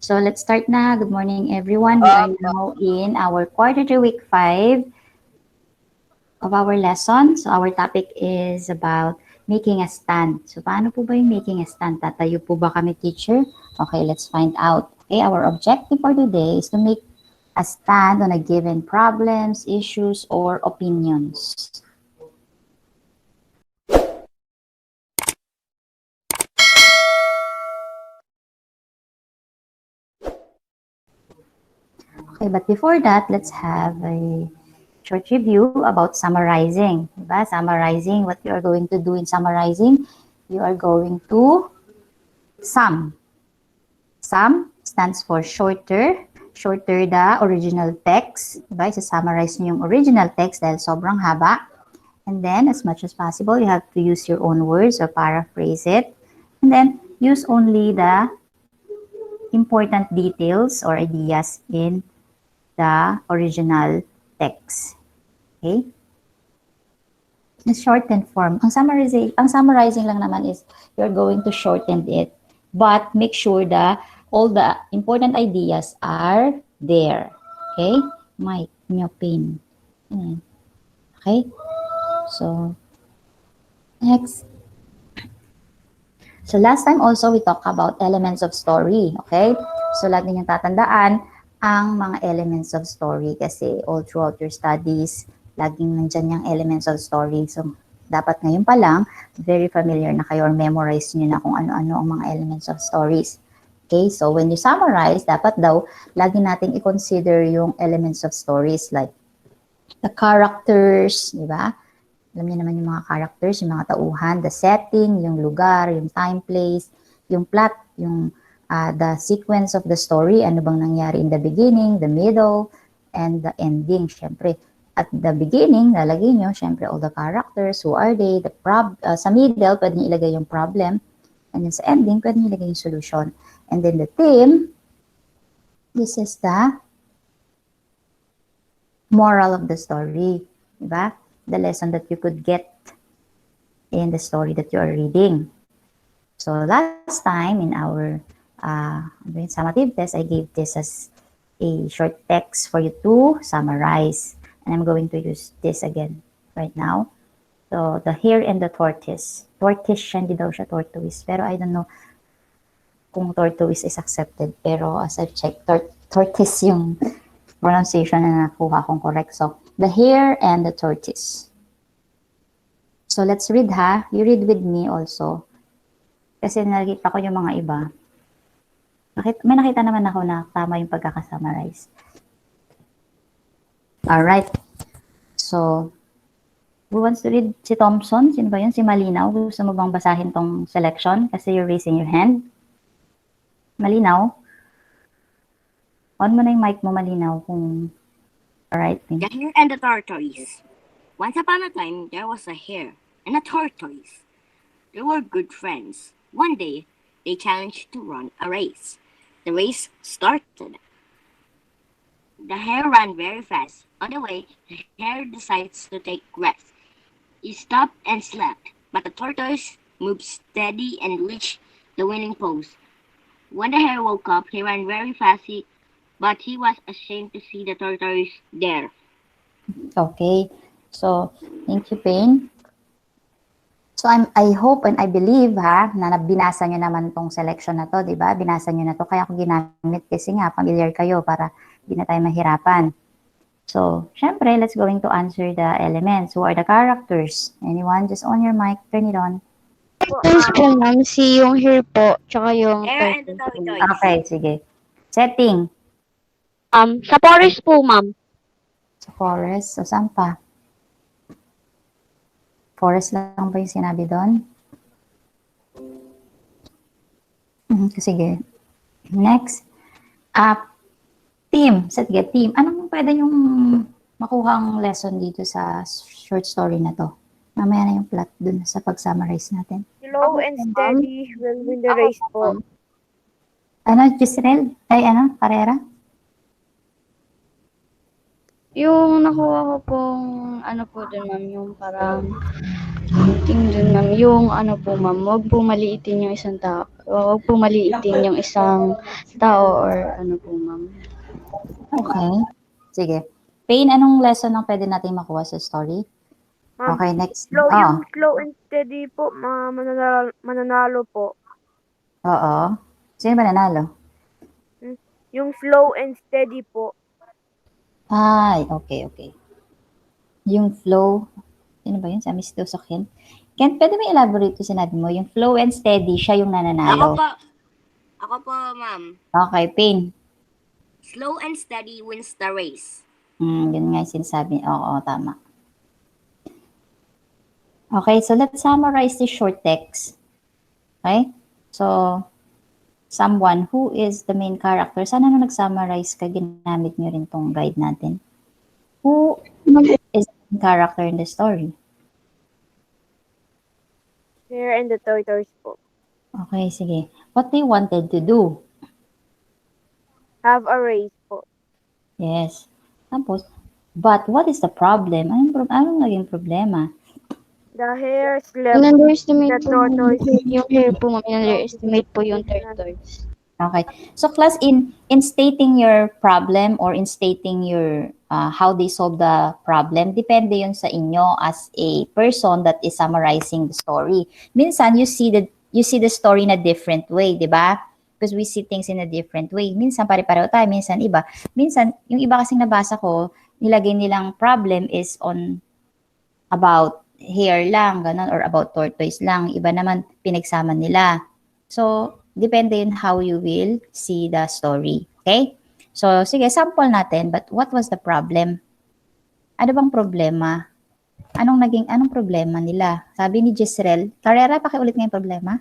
So let's start na. Good morning, everyone. We are now in our quarter to week 5 of our lesson. So our topic is about making a stand. So paano po ba yung making a stand? Tatayo po ba kami, teacher? Okay, let's find out. Okay, our objective for today is to make a stand on a given problems, issues, or opinions. Okay, but before that, let's have a short review about summarizing. Diba? Summarizing, what you are going to do in summarizing, you are going to sum. Sum stands for shorter. Shorter the original text. Diba? Isa-summarize nyo yung original text dahil sobrang haba. And then, as much as possible, you have to use your own words or paraphrase it. And then, use only the important details or ideas in the original text. Okay? The shortened form. Ang summarizing lang naman is you're going to shorten it. But make sure that all the important ideas are there. Okay? Mic, yung pin. Okay? So, next. So, last time also we talked about elements of story. Okay? So, lagi niyong tatandaan ang mga elements of story kasi all throughout your studies, laging nandyan yung elements of story. So, dapat ngayon pa lang, very familiar na kayo or memorize niyo na kung ano-ano ang mga elements of stories. Okay, so when you summarize, dapat daw, lagi nating i-consider yung elements of stories like the characters, di ba? Alam niyo naman yung mga characters, yung mga tauhan, the setting, yung lugar, yung time, place, yung plot, yung the sequence of the story, ano bang nangyari in the beginning, the middle, and the ending, syempre. At the beginning, lalagay nyo, syempre, all the characters, who are they, sa middle, pwede nyo ilagay yung problem, and then sa ending, pwede nyo ilagay yung solution. And then the theme, this is the moral of the story, diba? The lesson that you could get in the story that you are reading. So last time in our summative test, I gave this as a short text for you to summarize. And I'm going to use this again right now. So the hare and the tortoise. Tortoise siya, hindi daw siya tortoise. Pero I don't know kung tortoise is accepted. Pero as I've checked, tortoise yung pronunciation na nakuha kong correct. So the hare and the tortoise. So let's read ha. You read with me also. Kasi nakita ko yung mga iba. May nakita naman ako na tama yung pagkakasummarize. Alright. So, who wants to read? Si Thompson? Sino ba yun? Si Malinaw? Gusto mo bang basahin tong selection? Kasi you're raising your hand. Malinaw? On mo na yung mic mo, Malinaw. Kung... Alright. The Hare and the Tortoise. Once upon a time, there was a hare and a tortoise. They were good friends. One day, they challenged to run a race. The race started. The hare ran very fast. On the way, the hare decides to take rest. He stopped and slept, but the tortoise moved steady and reached the winning post. When the hare woke up, he ran very fast, but he was ashamed to see the tortoise there. Okay. So, thank you, Payne. So, I hope and I believe ha, na binasa nyo naman tong selection na to, di ba? Binasa nyo na to. Kaya ako ginamit kasi nga, familiar kayo para hindi na tayo mahirapan. So, syempre, let's going to answer the elements. Who are the characters? Anyone? Just on your mic. Turn it on. Yes po, ma'am. Si yung hare po, tsaka yung Hare and the tortoise. tortoise. Okay, sige. Setting. Sa forest po, ma'am. Sa forest. So, saan pa? Forest lang ba yung sinabi doon? Sige. Next. Team. Sige, team. Anong pwede yung makuhang lesson dito sa short story na to? Mamaya na yung plot dun sa pag-summarize natin. Slow and steady will win the race po. Ano, Gisrel? Ay, ano, Carrera? Yung nakuha ko pong, ano po dun, ma'am, yung parang estimating dun, ma'am, yung ano po, ma'am, wag po maliitin yung isang tao. Wag po maliitin yung isang tao or ano po, ma'am. Okay. Sige. Pain, anong lesson ang pwede natin makuha sa story? Ma'am, Okay, next. yung slow and steady po, mananalo po. Oo. Sino ba nanalo? Yung slow and steady po. Ay, okay. Yung flow, sino ba yun? Sa Miss Dosokin? Ken, pwede mo elaborate yung sinabi mo? Yung flow and steady, siya yung nananalo. Ako po, ma'am. Okay, Pain. Slow and steady wins the race. Yun nga yung sinasabi. Oo, tama. Okay, so let's summarize this short text. Okay? So, someone who is the main character. Sana nung nag-summarize ka, ginamit nyo rin tong guide natin. Who is the main character in the story? Hare and the tortoise po. Okay, sige. What they wanted to do? Have a race po. Yes. Tapos, but what is the problem? Anong naging problema? The hare slept. In-underestimate The po tortoise. yung hair po, ma'am. In-underestimate po yung tortoise. Okay. So class, in stating your problem or in stating your how they solve the problem, depende yun sa inyo as a person that is summarizing the story. Minsan you see the story in a different way, di ba? Because we see things in a different way. Minsan pare-pareho tayo, minsan iba. Minsan yung iba kasing nabasa ko, nilagay nilang problem is on about hair lang, ganun, or about tortoise lang. Iba naman pinagsama nila. So, depende yun how you will see the story. Okay? So, sige, sample natin. But what was the problem? Ano bang problema? Anong problema nila? Sabi ni Jezreel, Carrera, pakiulit nga yung problema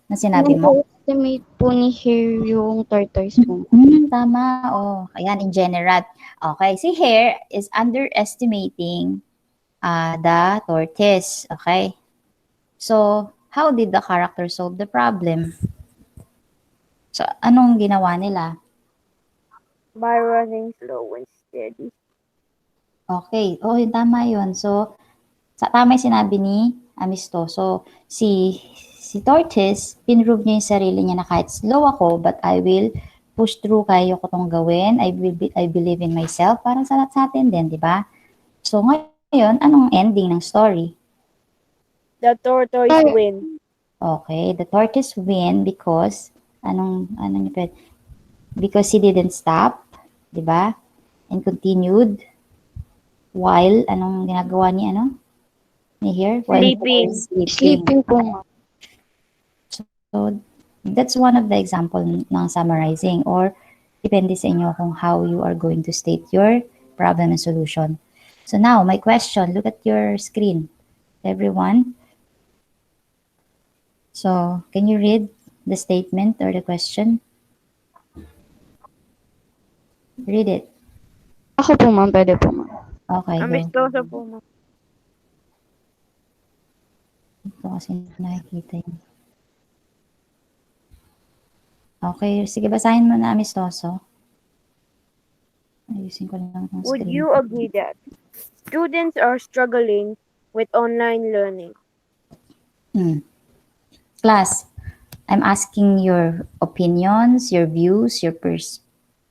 na sinabi mo. In-underestimate po ni hair yung tortoise po. Tama. Oh, ayan, in general. Okay, si Hare is underestimating the tortoise. Okay? So, how did the character solve the problem? So, anong ginawa nila? By running slow and steady. Okay. Oh, tama yun. So, tama yung sinabi ni Amistoso. Si Tortoise, pinrove niya yung sarili niya na kahit slow ako, but I will push through, kaya ko tong gawin. I believe in myself. Parang sa atin din, di ba? So, ngayon, anong ending ng story? The tortoise win. Okay, the tortoise win because because he didn't stop, 'di ba? And continued while anong ginagawa ni Hare? While Sleeping. Sleeping po, ma'am. So that's one of the example ng summarizing, or depende sa inyo kung how you are going to state your problem and solution. So now, my question, look at your screen, everyone. So, can you read the statement or the question? Read it. Ako po, ma'am. Pwede po, ma'am. Okay, go. Amistoso po, ma'am. Ito kasi nakikita yun. Okay, sige, basahin mo na, Amistoso. Ayusin ko lang ang Would screen. you agree that students are struggling with online learning? Class, I'm asking your opinions, your views, your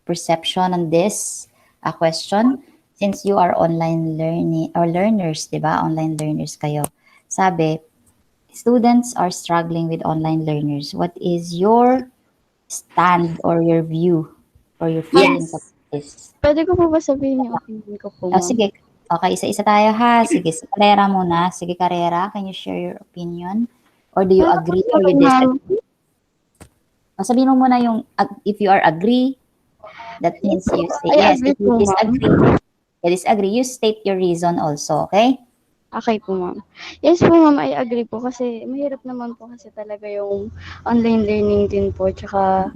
perception on this question. Since you are online learning or learners, di ba? Online learners kayo. Sabi, students are struggling with online learners. What is your stand or your view or your feelings Yes. of this? Pwede ko po ba sabihin yung opinion ko po, ma'am? Sige. Okay, isa-isa tayo ha. Sige, si Carrera muna. Sige, Carrera, can you share your opinion? Or do you agree or you disagree? Sabihin mo muna yung, if you are agree, that means you say yes. If you disagree, you state your reason also, okay? Okay po, ma'am. Yes po, ma'am. I agree po kasi mahirap naman po kasi talaga yung online learning din po. Tsaka,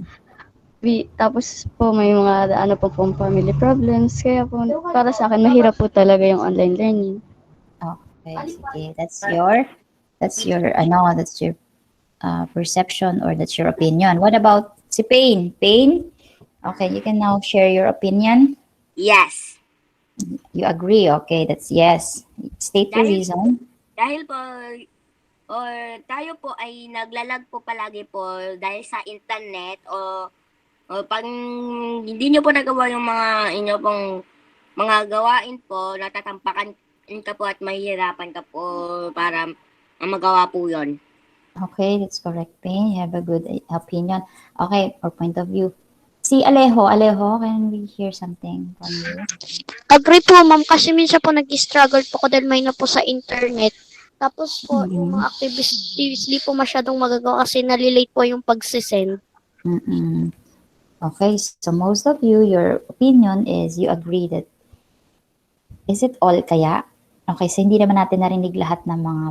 tapos po may mga pong family problems. Kaya po, para sa akin, mahirap po talaga yung online learning. Okay, sige. That's your perception or that's your opinion. What about si Pain? Pain? Okay, you can now share your opinion. Yes. You agree? Okay, that's yes. State your reason. Dahil po, or tayo po ay naglalag po palagi po dahil sa internet o pag hindi nyo po nagawa yung mga inyo pong mga gawain po, natatampakan ka po at mahihirapan ka po para magawa po yon. Okay, that's correct, Payne. You have a good opinion. Okay, or point of view. Si Alejo, can we hear something from you? Agree po, ma'am, kasi minsan po nag-struggle po ko dahil may na po sa internet. Tapos po, yung mga activities, di po masyadong magagawa kasi nalilate po yung pagsisend. Mm-mm. Okay, so most of you, your opinion is you agree that, is it all kaya? Okay, so hindi naman natin narinig lahat ng mga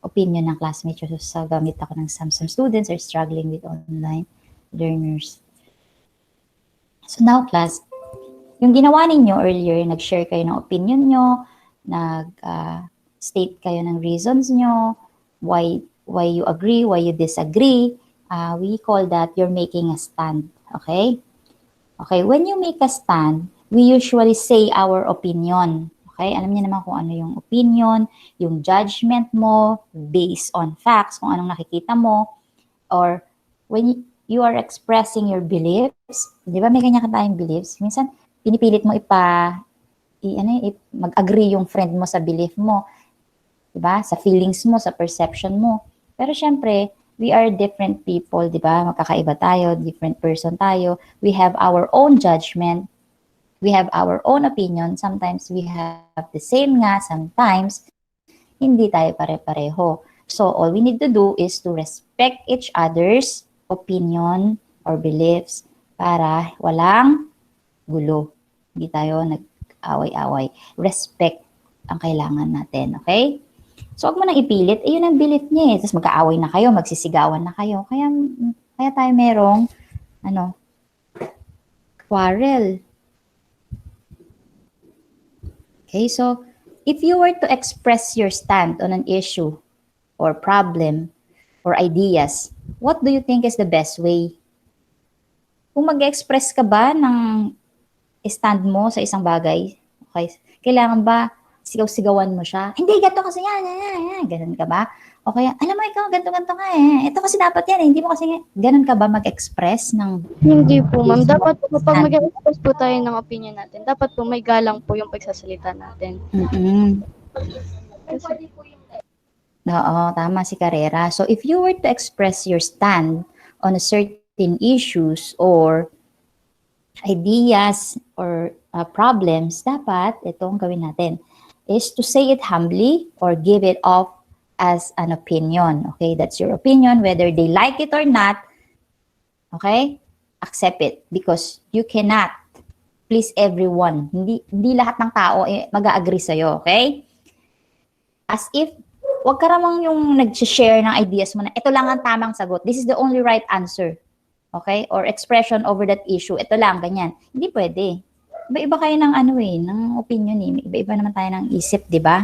opinion ng classmates. So, sa gamit ako ng some students are struggling with online learners. So now, class, yung ginawa ninyo earlier, nag-share kayo ng opinion nyo, nag-state kayo ng reasons nyo, why you agree, why you disagree. We call that you're making a stand. Okay? Okay, when you make a stand, we usually say our opinion. Okay, alam niyo naman kung ano yung opinion, yung judgment mo based on facts, kung anong nakikita mo, or when you are expressing your beliefs, di ba may ganyan ka tayong beliefs? Minsan, pinipilit mo mag-agree yung friend mo sa belief mo, di ba? Sa feelings mo, sa perception mo. Pero syempre, we are different people, di ba? Magkakaiba tayo, different person tayo. We have our own judgment. We have our own opinion. Sometimes we have the same nga. Sometimes, hindi tayo pare-pareho. So, all we need to do is to respect each other's opinion or beliefs para walang gulo. Hindi tayo nag-away-away. Respect ang kailangan natin, okay? So, huwag mo nang ipilit. Yun ang belief niya eh. Tapos magkaaway na kayo, magsisigawan na kayo. Kaya tayo merong, quarrel. Okay, so, if you were to express your stand on an issue or problem or ideas, what do you think is the best way? Kung mag-express ka ba ng stand mo sa isang bagay, okay, kailangan ba sigaw-sigawan mo siya? Hindi, ganito kasi yan. Ganun ka ba? O kaya, alam mo ikaw, ganito ka eh. Ito kasi dapat yan eh. Hindi mo kasi, ganun ka ba mag-express ng... Hindi po, ma'am. Dapat po, pag mag-express po tayo ng opinion natin, dapat po may galang po yung pagsasalita natin. Kasi, Oo, tama si Carrera. So, if you were to express your stand on a certain issues or ideas or problems, dapat itong gawin natin is to say it humbly or give it off as an opinion. Okay, that's your opinion, whether they like it or not. Okay, accept it because you cannot please everyone. Hindi lahat ng tao mag-a-agree sa'yo. Okay? As if wag ka ramang yung nag-share ng ideas mo na ito lang ang tamang sagot. This is the only right answer. Okay? Or expression over that issue. Ito lang, ganyan. Hindi pwede. Iba-iba kayo ng ng opinion eh. Iba-iba naman tayo ng isip, di ba?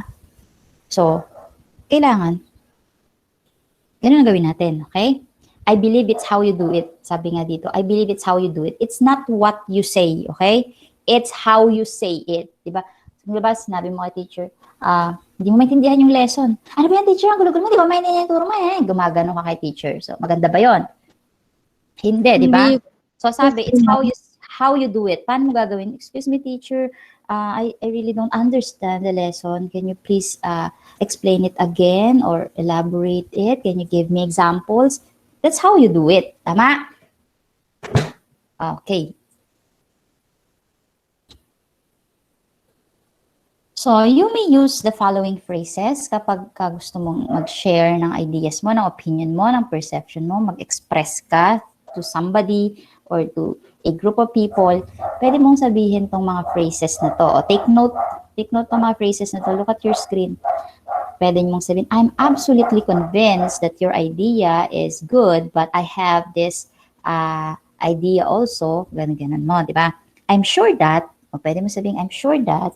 So, kailangan. Ganun ang gawin natin, okay? I believe it's how you do it. Sabi nga dito, I believe it's how you do it. It's not what you say, okay? It's how you say it. Di ba? Sinabi mo kay teacher, hindi mo maintindihan yung lesson. Ano ba yan, teacher? Ang gulo-gulo mo, di ba maintindihan yung turo mo eh? Gumagano ka kay teacher. So, maganda ba yon? Hindi, di ba? So, sabi, it's how you do it. Paano mo gagawin? Excuse me, teacher, I really don't understand the lesson. Can you please explain it again or elaborate it? Can you give me examples? That's how you do it. Tama? Okay. So, you may use the following phrases kapag gusto mong mag-share ng ideas mo, ng opinion mo, ng perception mo, mag-express ka to somebody or to a group of people. Pwede mong sabihin tong mga phrases na to. O, take note ng mga phrases na to. Look at your screen. Pwede mong sabihin, I'm absolutely convinced that your idea is good, but I have this idea also. Ganun mo, di ba? I'm sure that, o pwede mo sabihin, I'm sure that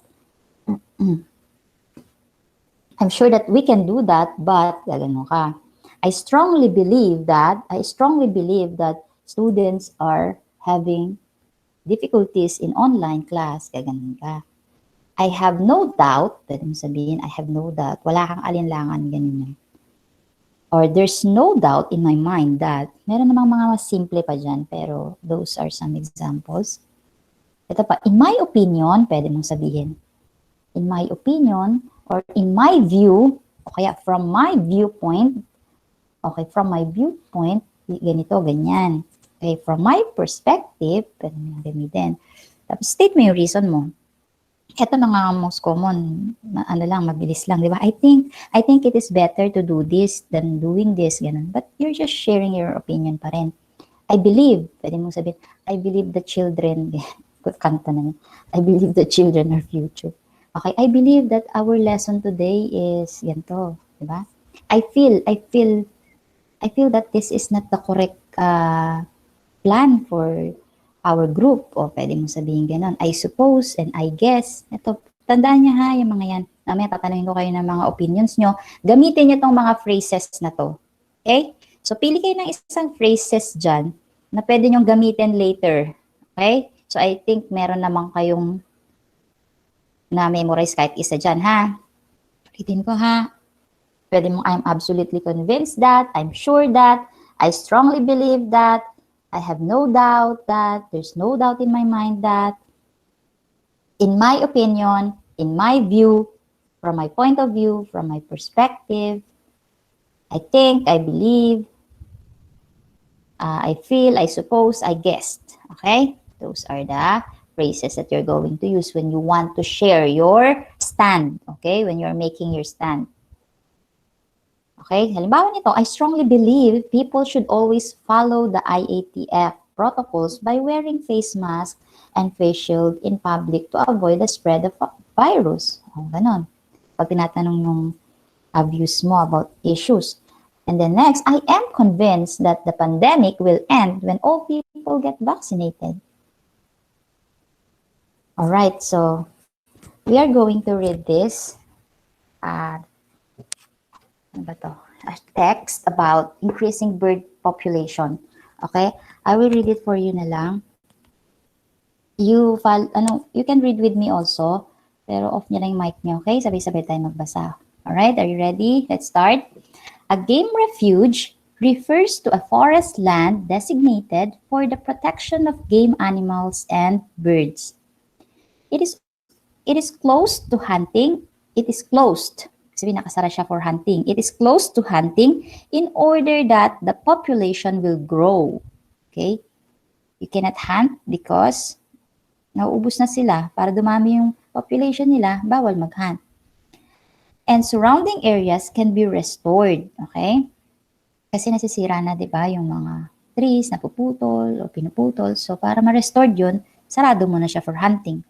we can do that, but gano'n ka. I strongly believe that students are having difficulties in online class, gano'n ka. I have no doubt, pwede mo sabihin, I have no doubt, wala kang alinlangan, ganyan. or there's no doubt in my mind that, meron namang mga mas simple pa dyan, pero those are some examples. Ito pa, in my opinion, pwede mong sabihin, in my opinion, or in my view, o kaya from my viewpoint, okay, from my viewpoint, ganito, ganyan. Okay, from my perspective, pwede mo gamitin. Tapos state mo yung reason mo. Ito na nga most common, ano lang, mabilis lang, di ba? I think it is better to do this than doing this, ganun. But you're just sharing your opinion pa rin. I believe, pwede mong sabihin, I believe the children, kanta na yun. I believe the children are future. Okay, I believe that our lesson today is ganito, di ba? I feel that this is not the correct plan for our group. O pwede mong sabihin ganun. I suppose and I guess. Ito, tandaan niya ha, yung mga yan. Mamaya tatanungin ko kayo ng mga opinions nyo. Gamitin niyo tong mga phrases na to. Okay? So, pili kayo ng isang phrases dyan na pwede nyong gamitin later. Okay? So, I think meron naman kayong na-memorize kahit isa dyan, ha? Ulitin ko, ha? Pwede mong, I'm absolutely convinced that, I'm sure that, I strongly believe that, I have no doubt that, there's no doubt in my mind that, in my opinion, in my view, from my point of view, from my perspective, I think, I believe, I feel, I suppose, I guessed. Okay? Those are the phrases that you're going to use when you want to share your stand. Okay? When you're making your stand. Okay? Halimbawa nito, I strongly believe people should always follow the IATF protocols by wearing face mask and face shield in public to avoid the spread of virus. O, ganon. Pag tinatanong yung views mo about issues. And then next, I am convinced that the pandemic will end when all people get vaccinated. All right, so we are going to read this ano ba to? A text about increasing bird population. Okay? I will read it for you na lang. You can read with me also, pero off niyo lang yung mic niyo, okay? Sabay-sabay tayo magbasa. All right, are you ready? Let's start. A game refuge refers to a forest land designated for the protection of game animals and birds. It is closed to hunting. It is closed. Sabi nakasara siya for hunting. It is closed to hunting in order that the population will grow. Okay? You cannot hunt because nauubos na sila. Para dumami yung population nila, bawal mag-hunt. And surrounding areas can be restored. Okay? Kasi nasisira na, di ba, yung mga trees napuputol o pinuputol. So, para ma-restore yun, sarado mo na siya for hunting.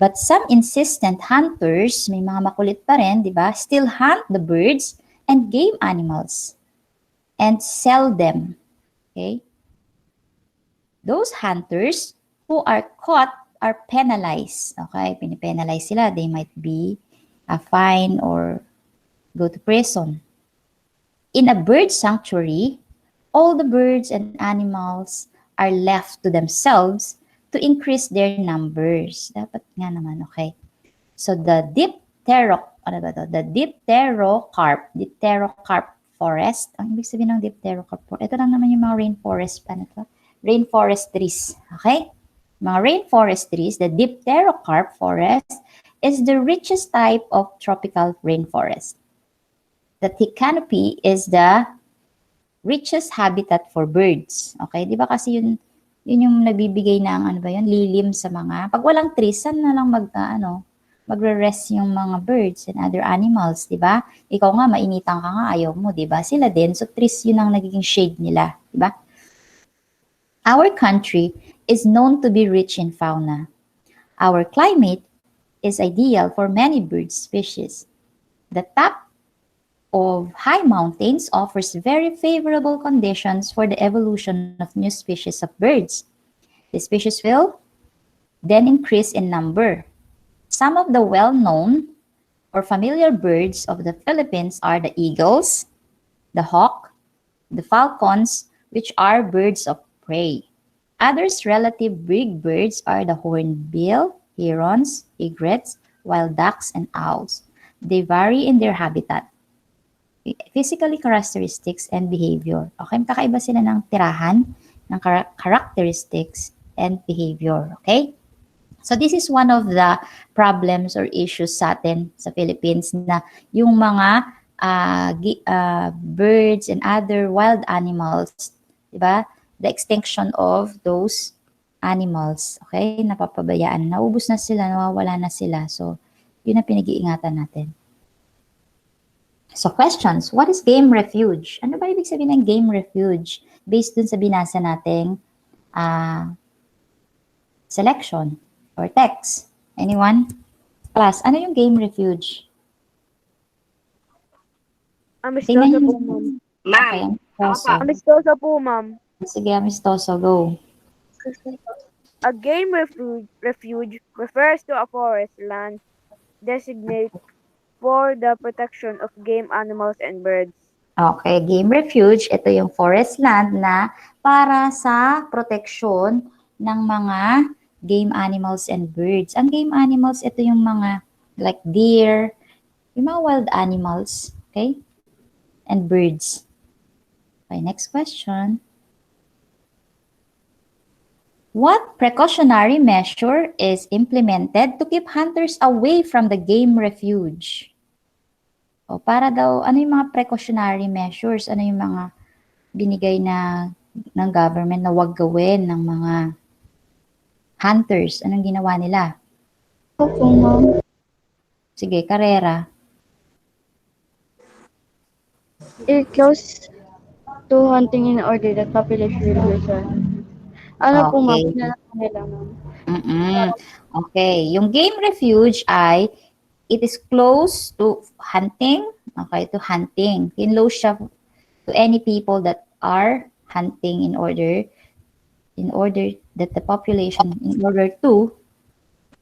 But some insistent hunters, may mga makulit pa rin, di ba, still hunt the birds and game animals and sell them. Okay? Those hunters who are caught are penalized. Okay? Pinipenalize sila. They might be a fine or go to prison. In a bird sanctuary, all the birds and animals are left to themselves to increase their numbers. Dapat nga naman, okay? So, the dipterocarp forest. Ang ibig sabihin ng dipterocarp forest, ito lang naman yung mga rainforest, rainforest trees, okay? Mga rainforest trees, the dipterocarp forest is the richest type of tropical rainforest. The thick canopy is the richest habitat for birds. Okay, di ba kasi yun yung nagbibigay ng lilim sa mga, pag walang trees, saan na lang magre-rest yung mga birds and other animals, di ba? Ikaw nga, mainitan ka nga, ayaw mo, di ba? Sila din, so trees yun ang nagiging shade nila, di ba? Our country is known to be rich in fauna. Our climate is ideal for many bird species. The top of high mountains offers very favorable conditions for the evolution of new species of birds. The species will then increase in number. Some of the well-known or familiar birds of the Philippines are the eagles, the hawk, the falcons, which are birds of prey. Others relative big birds are the hornbill, herons, egrets, wild ducks, and owls. They vary in their habitat. physically characteristics and behavior. Okay, kakaiba sila ng tirahan, ng characteristics and behavior. Okay? So this is one of the problems or issues sa atin sa Philippines na yung mga birds and other wild animals, di ba? The extinction of those animals, okay? Napapabayaan. Naubos na sila, nawawala na sila. So, yun ang pinag-iingatan natin. So, questions. What is game refuge? Ano ba ibig sabihin ng game refuge? Based dun sa binasa nating selection or text. Anyone? Class, ano yung game refuge? Amistoso po, ma'am. Okay, Ma'am, amistoso. Amistoso po, ma'am. Sige, amistoso. Go. A game refuge refers to a forest land designated for the protection of game animals and birds. Okay, game refuge, ito yung forest land na para sa proteksyon ng mga game animals and birds. Ang game animals, ito yung mga like deer, yung mga wild animals, okay? And birds. Okay, next question. What precautionary measure is implemented to keep hunters away from the game refuge? O para daw, ano yung mga precautionary measures? Ano yung mga binigay na ng government na wag gawin ng mga hunters? Anong ginawa nila? Opo, ma'am. Sige, Carrera. I-close to hunting in order that population will return. Ano po, ma'am? Okay. Pinala po nila, ma'am. Okay, yung game refuge ay it is close to hunting. Okay, to hunting. Close siya to any people that are hunting in order that the population, in order to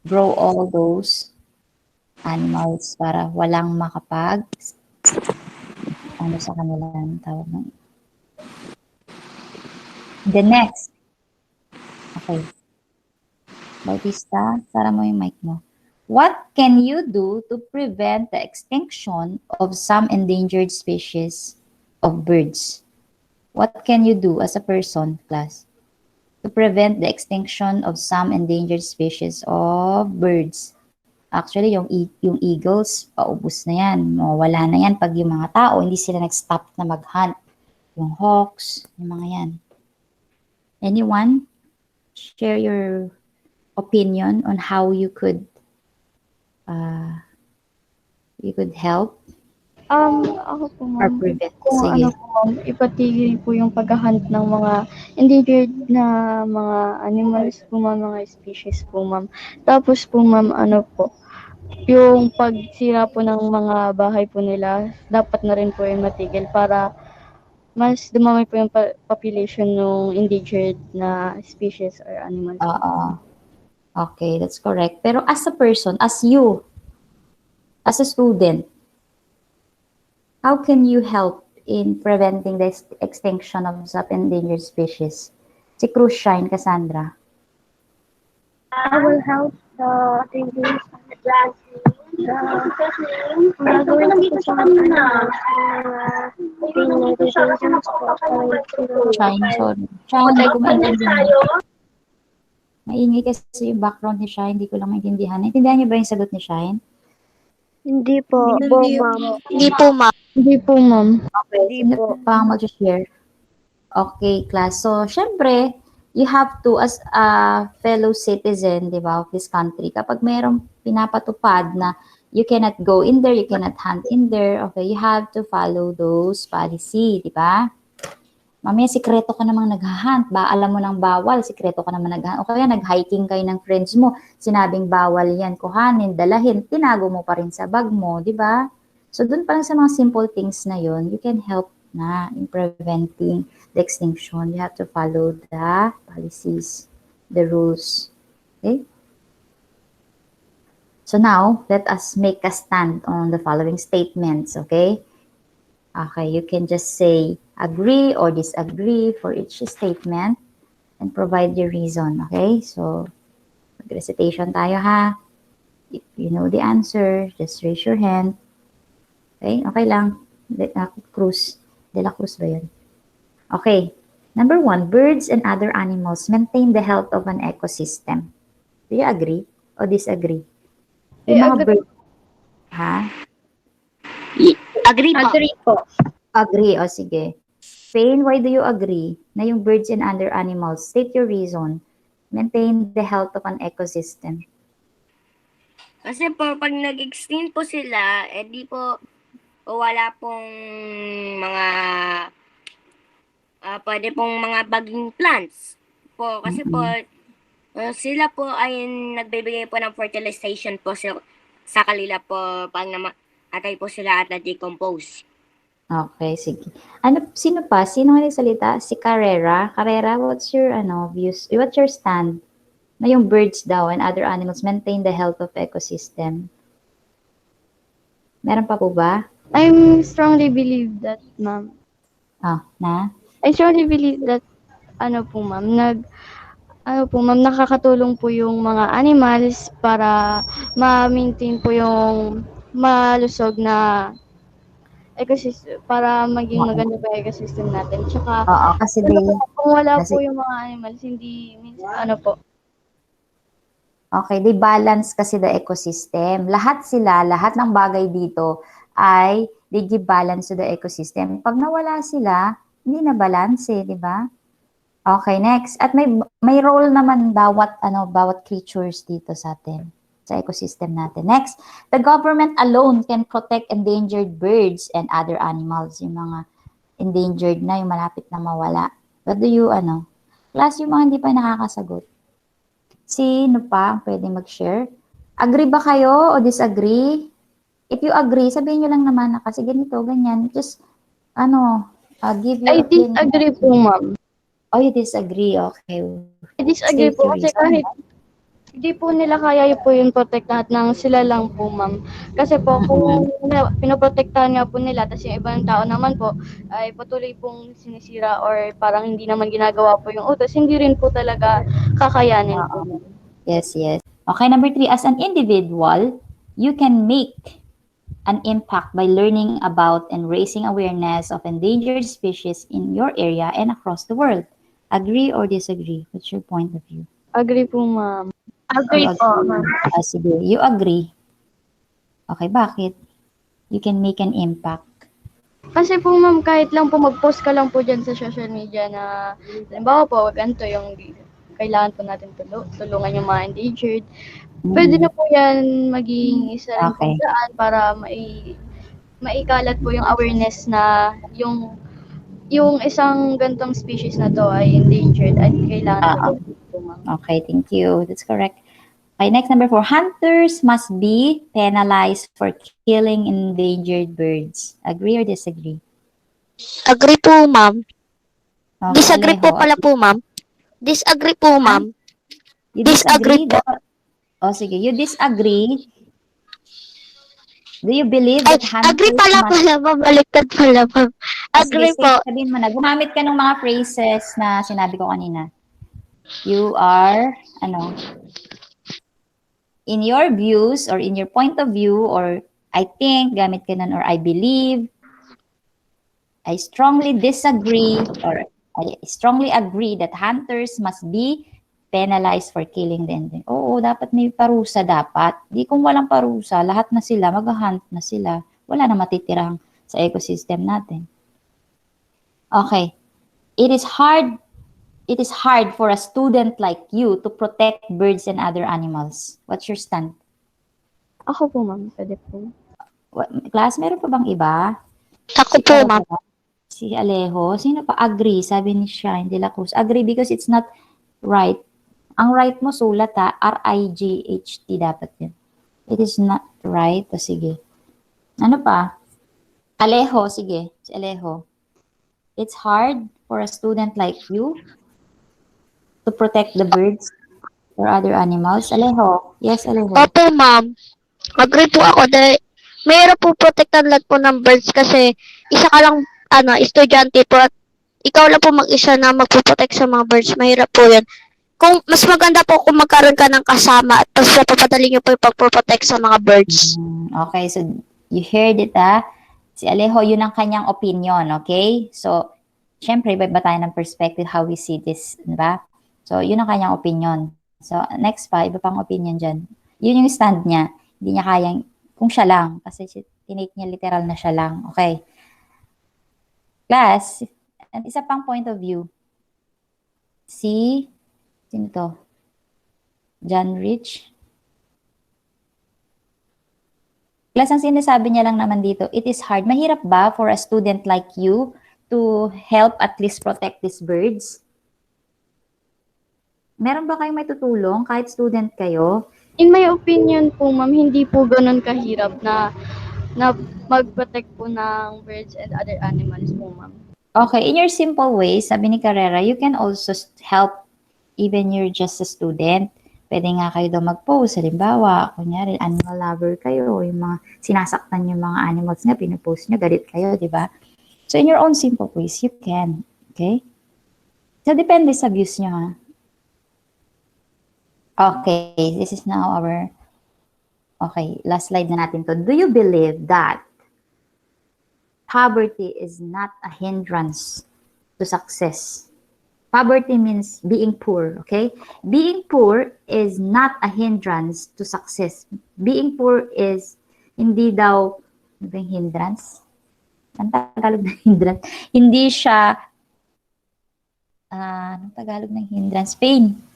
grow all those animals para walang makapag ano sa kanila ang tawag ng the next. Okay. Bautista, sara mo yung mic mo. What can you do to prevent the extinction of some endangered species of birds? What can you do as a person, class, to prevent the extinction of some endangered species of birds? Actually, yung eagles, paubos na yan. Mawala na yan pag yung mga tao, hindi sila nag-stop na mag-hunt. Yung hawks, yung mga yan. Anyone? Share your opinion on how you could help Ako po, or ma'am. prevent. Kung Sige. ano po, ma'am, ipatigil po yung paghahunt ng mga endangered na mga animals po, ma'am, mga species po, ma'am. Tapos po, ma'am, ano po, yung pagsira po ng mga bahay po nila, dapat na rin po yung matigil para mas dumami po yung population ng endangered na species or animals. Oo. Okay, that's correct. Pero as a person, as you, as a student, how can you help in preventing the extinction of some endangered species? Si Cruz Shine, Cassandra. I will help the attendees gagawin ko sa kanina Shine, sorry. Shine, hindi ko maintindihan. Maingay kasi yung background ni Shine, hindi ko lang maintindihan. Naintindihan niyo ba yung sagot ni Shine? Hindi po, ma'am. Hindi po, ma'am. Hindi po, ma'am. Okay, Hindi sino po. pa ang mag-share? Okay, class. So, syempre, you have to, as a fellow citizen, di ba, of this country, kapag mayroong pinapatupad na you cannot go in there, you cannot hunt in there, okay, you have to follow those policy, di ba? Mamaya, sikreto ka namang nag-hunt, ba? Alam mo nang bawal, sikreto ka naman nag-hunt. O kaya nag-hiking kayo ng friends mo, sinabing bawal yan, kuhanin, dalahin, tinago mo pa rin sa bag mo, di ba? So, dun pa lang sa mga simple things na yun, you can help na in preventing the extinction. You have to follow the policies, the rules. Okay? So now, let us make a stand on the following statements, okay? Okay, you can just say agree or disagree for each statement and provide your reason, okay? So, mag-recitation tayo ha. If you know the answer, just raise your hand. Okay, okay lang. Cruz. De la Cruz ba yun? Okay. Number 1, birds and other animals maintain the health of an ecosystem. Do you agree or disagree? Yung mga agree. birds, ha? Agree po. Agree po. Agree. O sige. Spain, why do you agree na yung birds and other animals, state your reason, maintain the health of an ecosystem? Kasi po, pag nag-extinct po sila, di po wala pong mga pwede pong mga baging plants po. Kasi po, sila po ay nagbibigay po ng fertilization po sa kanila po pag atay po sila at na-decompose. Okay, sige. Sino pa? Sino nga nagsalita? Si Carrera. Carrera, what's your views? What's your stand? Na yung birds daw and other animals maintain the health of ecosystem. Meron pa po ba? I strongly believe that, ma'am. Na? I strongly believe that, ma'am, nakakatulong po yung mga animals para ma-maintain po yung malusog na ecosystem, para maging maganda pa yung ecosystem natin. Tsaka, Oo, kasi kung wala kasi- po yung mga animals, hindi, minsan, okay, they balance kasi the ecosystem. Lahat ng bagay dito ay they give balance to the ecosystem. Pag nawala sila, hindi na balance di ba? Okay, next. At may role naman bawat creatures dito sa atin, sa ecosystem natin. Next, the government alone can protect endangered birds and other animals. Yung mga endangered na, yung malapit na mawala. What do you, class, yung mga hindi pa nakakasagot. Sino pa ang pwede mag-share? Agree ba kayo o disagree? If you agree, sabihin nyo lang naman na kasi ganito, ganyan. Just, give your I opinion. disagree po, ma'am. Oh, you disagree. Okay. I disagree State po your kasi reason. kahit hindi po nila kaya po yung protect lahat ng sila lang po, ma'am. Kasi po, kung pinoprotektahan nga po nila, tapos yung ibang tao naman po, ay patuloy pong sinisira or parang hindi naman ginagawa po yung utos, hindi rin po talaga kakayanin po. Yes, yes. Okay, number 3, as an individual, you can make an impact by learning about and raising awareness of endangered species in your area and across the world. Agree or disagree? What's your point of view? Agree po, ma'am. Agree You po, ma'am. Sige, you agree. Okay, bakit? You can make an impact. Kasi po, ma'am, kahit lang po mag-post ka lang po dyan sa social media na, halimbawa po, ganito yung kailangan po natin tulungan yung mga endangered. Pwede na po yan maging isa rin Okay. po daan para maikalat po yung awareness na yung isang gantong species na to ay endangered at kailangan po, ma'am. Okay, thank you. That's correct. Okay, next, number 4. Hunters must be penalized for killing endangered birds. Agree or disagree? Agree po, ma'am. Okay, Disagree po Alejo. pala po, ma'am. Disagree po, ma'am. You Disagree po. Sige. You disagree. Do you believe Ay, that hunters agree pala must... pala, ma'am. Baliktad pala, ma'am. Agree Sige, po. sabihin mo na. Gumamit ka ng mga phrases na sinabi ko kanina. You are, in your views or in your point of view, or I think, gamit ka nun, or I believe, I strongly disagree, or I strongly agree that hunters must be penalized for killing the endangered. Oo, dapat may parusa dapat. Di kung walang parusa, lahat na sila, mag-hunt na sila. Wala na matitirang sa ecosystem natin. Okay. It is hard for a student like you to protect birds and other animals. What's your stand? Ako po, ma'am. Pwede po. Class, meron pa bang iba? Ako po, ma'am. Si Alejo. Sino pa? Agree, sabi ni Shine de la Cruz. Agree because it's not right. Ang right mo sulat R-I-G-H-T dapat yun. It is not right. O sige. Ano pa? Alejo, sige. Si Alejo. It's hard for a student like you to protect the birds or other animals. Alejo. Yes, Alejo. Opo, ma'am. Agree po ako dahil mayroon po protektan lahat po ng birds kasi isa ka lang, estudyante po at ikaw lang po mag-isa na magpuprotect sa mga birds. Mahirap po yan. Kung mas maganda po kung magkaroon ka ng kasama at tapos napapadali niyo po yung pagproprotect sa mga birds. Okay, so you heard it, Si Alejo, yun ang kanyang opinion, okay? So, syempre, iba tayo ng perspective how we see this, di ba? So, yun ang kanyang opinion. So, next pa, iba pang opinion dyan. Yun yung stand niya. Hindi niya kayang, kung siya lang, kasi tinake niya literal na siya lang. Okay. Class, at isa pang point of view. Sino to? John Rich. Class, ang sinasabi niya lang naman dito, it is hard. Mahirap ba for a student like you to help at least protect these birds? Meron ba kayong may tutulong kahit student kayo? In my opinion po, ma'am, hindi po ganun kahirap na mag-protect po ng birds and other animals po, ma'am. Okay, in your simple ways, sabi ni Carrera, you can also help even you're just a student. Pwede nga kayo daw mag-post. Halimbawa, kunyari, animal lover kayo, yung mga sinasaktan yung mga animals nga, pinupost nyo, galit kayo, di ba? So, in your own simple ways, you can. Okay? So, depende sa views nyo, ha? Okay, this is now our, okay, last slide na natin to. Do you believe that poverty is not a hindrance to success? Poverty means being poor, okay? Being poor is not a hindrance to success. Being poor is hindi daw, ano ba yung hindrance? Ang Tagalog ng hindrance? Hindi siya, anong Tagalog ng hindrance? Pain.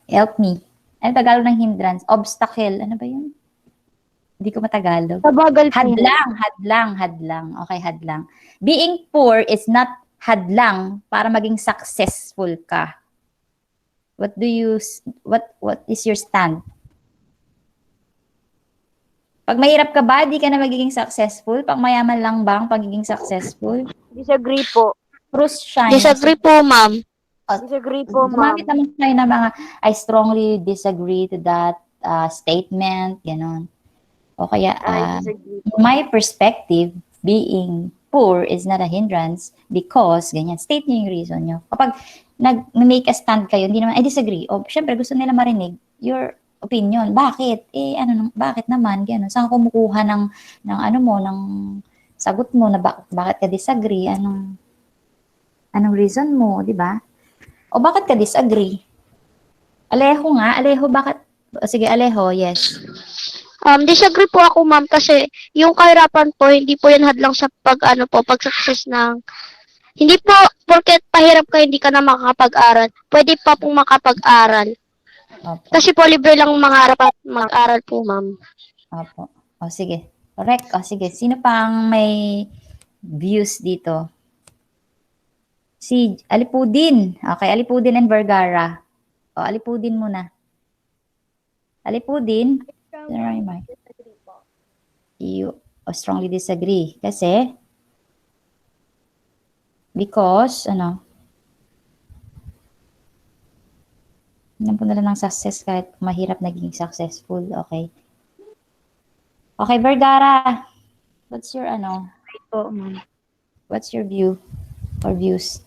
Help me. Ano Tagalog ng hindrance? Obstacle. Ano ba yun? Hindi ko matagalog. Sabagal po. Hadlang. Okay, hadlang. Being poor is not hadlang para maging successful ka. What is your stand? Pag mahirap ka ba, di ka na magiging successful? Pag mayaman lang ba ang pagiging successful? Disagree po. Bruce Shine. Disagree po, ma'am. Disagree po, ma'am. Gumamit naman tayo ng mga, I strongly disagree to that statement, gano'n. O kaya, I disagree. in my perspective, being poor is not a hindrance because, ganyan, state niyo yung reason nyo. Kapag nag-make a stand kayo, hindi naman, I disagree. O, syempre, gusto nila marinig your opinion. Bakit? Bakit naman? Gano'n. Saan ka kumukuha ng ano mo, ng sagot mo na bakit ka disagree? Anong reason mo, di ba? O bakit ka disagree? Alejo, bakit? O, sige, Alejo, yes. Disagree po ako, ma'am, kasi yung kahirapan po, hindi po yan hadlang sa pag-success ng, hindi po, porket pahirap ka, hindi ka na makakapag-aral. Pwede pa pong makapag-aral. Opo. Kasi po, libre lang mangarap at mag-aral po, ma'am. Opo. O, sige. Correct. O, sige. Sino pang may views dito? Si Alipudin. Okay, Alipudin and Vergara. O, Alipudin muna. Alipudin. You strongly disagree. Kasi, because, ano po nila ng success kahit mahirap naging successful. Okay. Okay, Vergara. What's your, Po, ma'am. what's your view or views?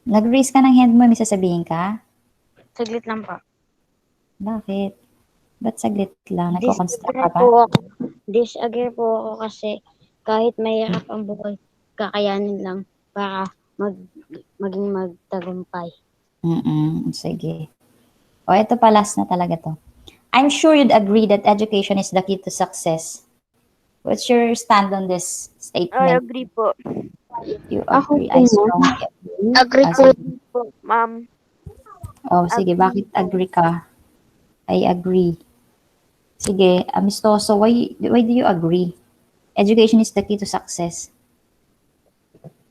Nag-raise ka ng hand mo, may sasabihin ka? Saglit lang po. Bakit? Ba't saglit lang? Nagko-construct ka ba? Disagree po ako kasi kahit mahirap ang buhay, kakayanin lang para maging magtagumpay. Sige. O, ito pa last na talaga to. I'm sure you'd agree that education is the key to success. What's your stand on this I statement? agree po. You Ako agree? po, I strongly agree. Agree Ah, po. sige. Po, ma'am. Oh, sige. Bakit agree ka? I agree. Sige, Amistoso, why do you agree? Education is the key to success.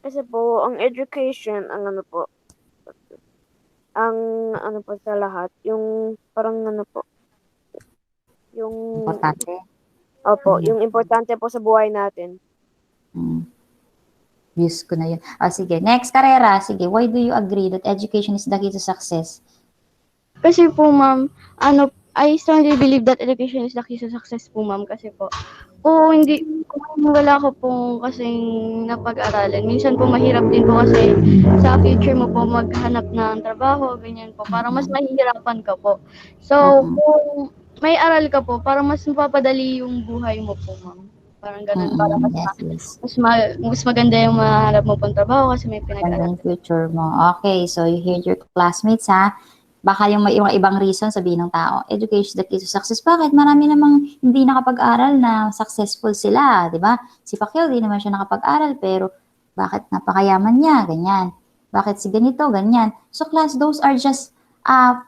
Kasi po, ang education, ang po sa lahat, yung parang yung, Importante. opo, yung importante po sa buhay natin. Views ko na yun. Sige. Next, Carrera. Sige, why do you agree that education is the key to success? Kasi po, ma'am, I strongly believe that education is the key to success po, ma'am. Kasi po, kung wala ko po kasing napag-aralan, minsan po mahirap din po kasi sa future mo po maghanap ng trabaho, ganyan po, para mas mahihirapan ka po. So, kung may aral ka po, para mas mapapadali yung buhay mo po, ma'am. Parang ganun, para mas, Yes, yes. mas maganda yung mahanap mo pang trabaho kasi may Ganda pinag-aralan. yung future mo. Okay, so you heard your classmates, ha? Baka yung may yung ibang reason sabihin ng tao, education is the key to success. Bakit? Marami namang hindi nakapag-aral na successful sila, di ba? Si Pacquiao, di naman siya nakapag-aral, pero bakit napakayaman niya? Ganyan. Bakit si ganito? Ganyan. So class, those are just 5%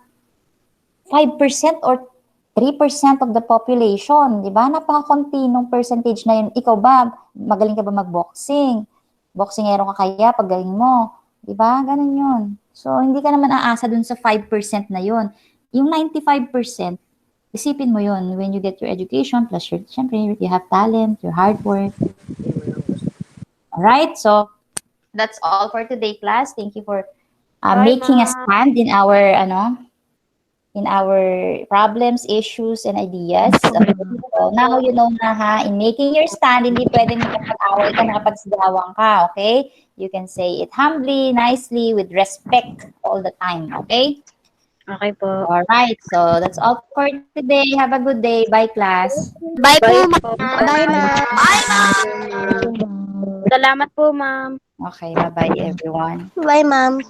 or 3% of the population, di ba? Napaka-konti nung percentage na yun. Ikaw ba, magaling ka ba mag-boxing? Boxingero ka kaya pag galing mo? Di ba? Ganun yun. So, hindi ka naman aasa dun sa 5% na yun. Yung 95%, isipin mo yun when you get your education, plus your, syempre, you have talent, your hard work. Alright, so that's all for today, class. Thank you for Bye, making a ma'am. stand in our problems, issues, and ideas. Okay, so now you know na ha, in making your stand, hindi pwedeng makapag-away ka, makapagsigawan ka, okay? You can say it humbly, nicely, with respect all the time, okay? Okay po. All right, so that's all for today. Have a good day. Bye, class. Bye po, ma'am. Bye, ma'am. Salamat po, ma'am. Okay, bye-bye, everyone. Bye, ma'am.